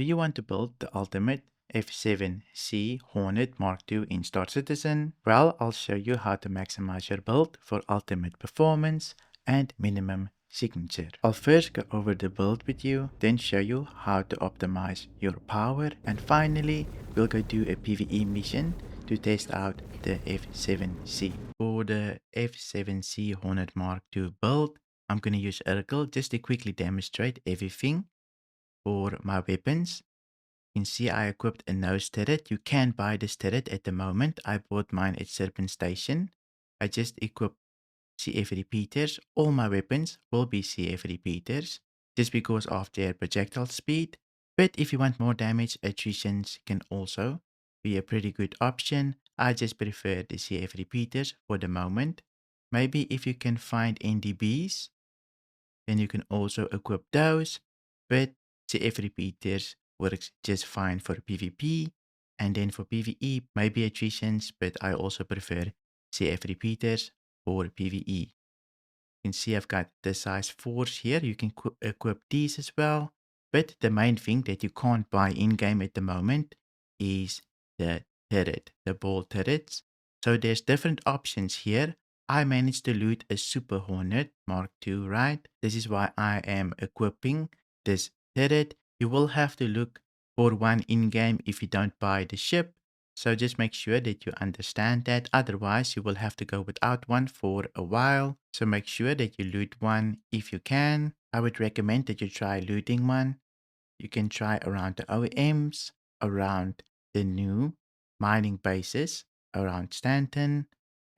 Do you want to build the ultimate F7C Hornet Mark II in Star Citizen? Well, I'll show you how to maximize your build for ultimate performance and minimum signature. I'll first go over the build with you, then show you how to optimize your power, and finally we'll go do a PvE mission to test out the F7C. For the F7C Hornet Mark II build, I'm going to use Urkel just to quickly demonstrate everything. For my weapons, you can see I equipped a nose turret. You can buy this turret at the moment. I bought mine at Serpent Station. I just equipped CF repeaters. All my weapons will be CF repeaters just because of their projectile speed. But if you want more damage, attritions can also be a pretty good option. I just prefer the CF repeaters for the moment. Maybe if you can find NDBs, then you can also equip those. But CF repeaters works just fine for PvP, and then for PvE maybe attritions, but I also prefer CF repeaters for PvE. You can see I've got the size 4s here. You can equip these as well, but the main thing that you can't buy in-game at the moment is the turret, the ball turrets. So there's different options here. I managed to loot a Super Hornet Mark II, right? This is why I am equipping this turret. You will have to look for one in-game if you don't buy the ship. So just make sure that you understand that. Otherwise, you will have to go without one for a while. So make sure that you loot one if you can. I would recommend that you try looting one. You can try around the OEMs, around the new mining bases, around Stanton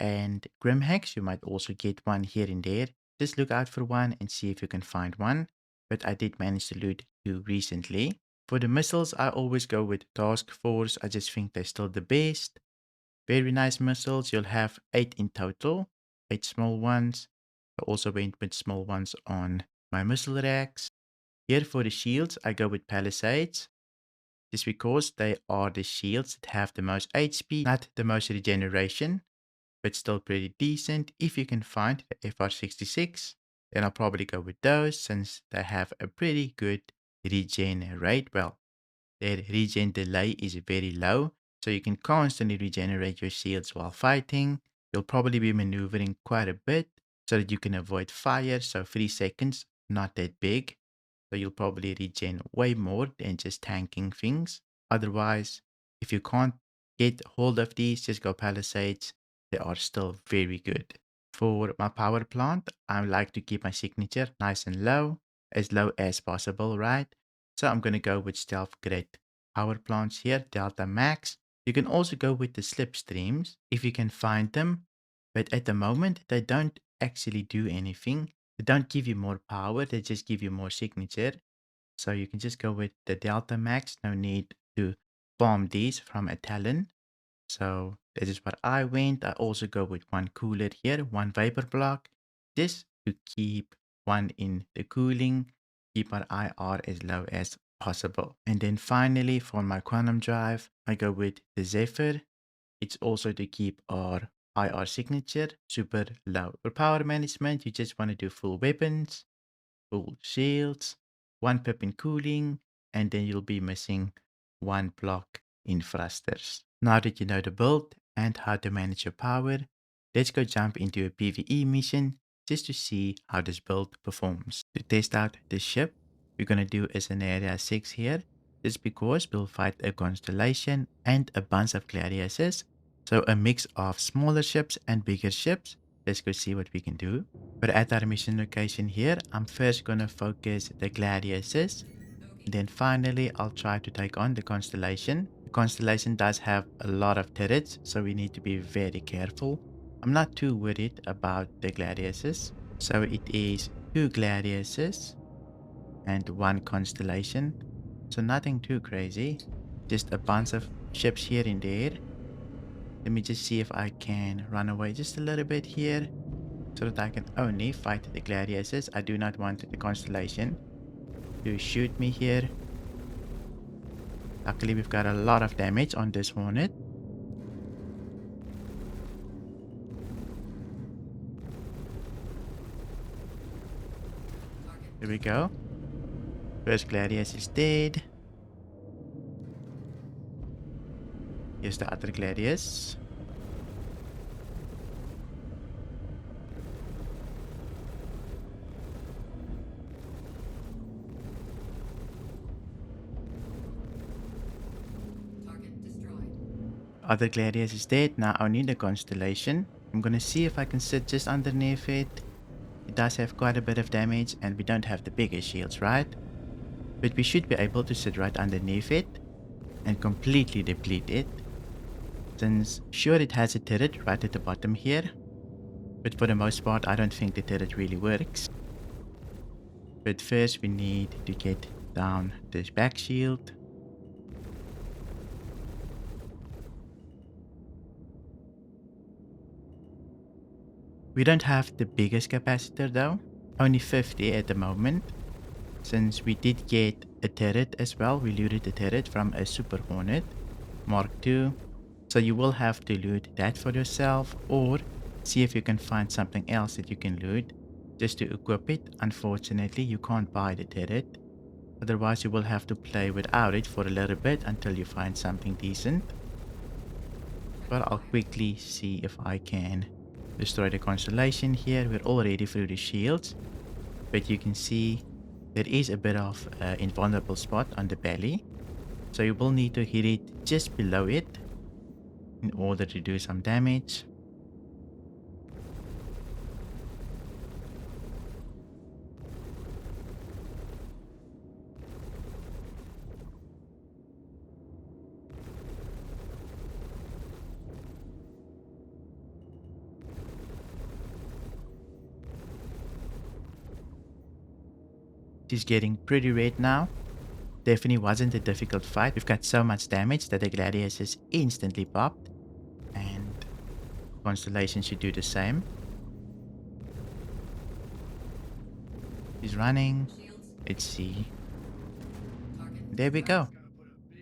and Grimhex. You might also get one here and there. Just look out for one and see if you can find one. But I did manage to loot 2 recently. For the missiles, I always go with Task Force. I just think they're still the best. Very nice missiles. You'll have 8 in total, 8 small ones. I also went with small ones on my missile racks. Here for the shields, I go with Palisades, just because they are the shields that have the most HP, not the most regeneration, but still pretty decent. If you can find the FR66, then I'll probably go with those since they have a pretty good regen rate. Well, their regen delay is very low, so you can constantly regenerate your shields while fighting. You'll probably be maneuvering quite a bit so that you can avoid fire, so 3 seconds, not that big. So you'll probably regen way more than just tanking things. Otherwise, if you can't get hold of these, just go Palisades. They are still very good. For my power plant, I like to keep my signature nice and low as possible, right? So I'm going to go with stealth grade power plants here, Delta Max. You can also go with the slipstreams if you can find them. But at the moment, they don't actually do anything. They don't give you more power, they just give you more signature. So you can just go with the Delta Max. No need to bomb these from a Talon. So this is what I went. I also go with one cooler here, one vapor block, just to keep one in the cooling, keep our IR as low as possible. And then finally for my quantum drive, I go with the Zephyr. It's also to keep our IR signature super low. For power management, you just want to do full weapons, full shields, 1 pip in cooling, and then you'll be missing 1 block in thrusters. Now that you know the build and how to manage your power, let's go jump into a PvE mission just to see how this build performs. To test out the ship, we're going to do a scenario 6 here. This because we'll fight a constellation and a bunch of gladiuses. So a mix of smaller ships and bigger ships. Let's go see what we can do. But at our mission location here, I'm first going to focus the gladiuses. Then finally, I'll try to take on the constellation. The constellation does have a lot of turrets, so we need to be very careful. I'm not too worried about the gladiuses. So it is 2 gladiuses and 1 constellation. So nothing too crazy. Just a bunch of ships here and there. Let me just see if I can run away just a little bit here, so that I can only fight the gladiators. I do not want the constellation to shoot me here. Luckily, we've got a lot of damage on this Hornet. Here we go. First gladiator is dead. Here's the other gladius. Other gladius is dead. Now I need a constellation. I'm gonna see if I can sit just underneath it. It does have quite a bit of damage and we don't have the biggest shields, right? But we should be able to sit right underneath it and completely deplete it. Since sure it has a turret right at the bottom here, but for the most part I don't think the turret really works. But first we need to get down this back shield. We don't have the biggest capacitor though, only 50 at the moment. Since we did get a turret as well, we looted a turret from a Super Hornet Mark II. So you will have to loot that for yourself or see if you can find something else that you can loot just to equip it. Unfortunately, you can't buy the turret. Otherwise, you will have to play without it for a little bit until you find something decent. But I'll quickly see if I can destroy the constellation here. We're already through the shields, but you can see there is a bit of invulnerable spot on the belly. So you will need to hit it just below it in order to do some damage. She's getting pretty red now. Definitely wasn't a difficult fight. We've got so much damage that the gladius is instantly popped. And Constellation should do the same. He's running. Let's see. There we go.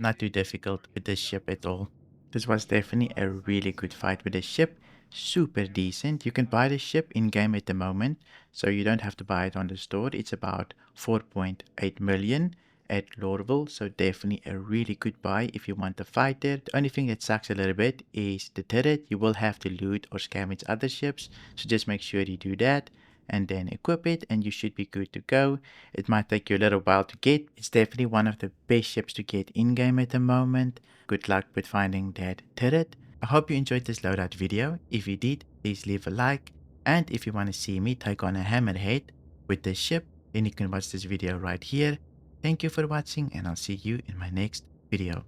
Not too difficult with this ship at all. This was definitely a really good fight with this ship. Super decent. You can buy the ship in game at the moment, so you don't have to buy it on the store. It's about 4.8 million at Lorville, so definitely a really good buy if you want a fighter. The only thing that sucks a little bit is the turret. You will have to loot or scavenge other ships, so just make sure you do that and then equip it and you should be good to go. It might take you a little while to get. It's definitely one of the best ships to get in game at the moment. Good luck with finding that turret. I hope you enjoyed this loadout video. If you did, please leave a like, and if you want to see me take on a hammerhead with this ship, then you can watch this video right here. Thank you for watching and I'll see you in my next video.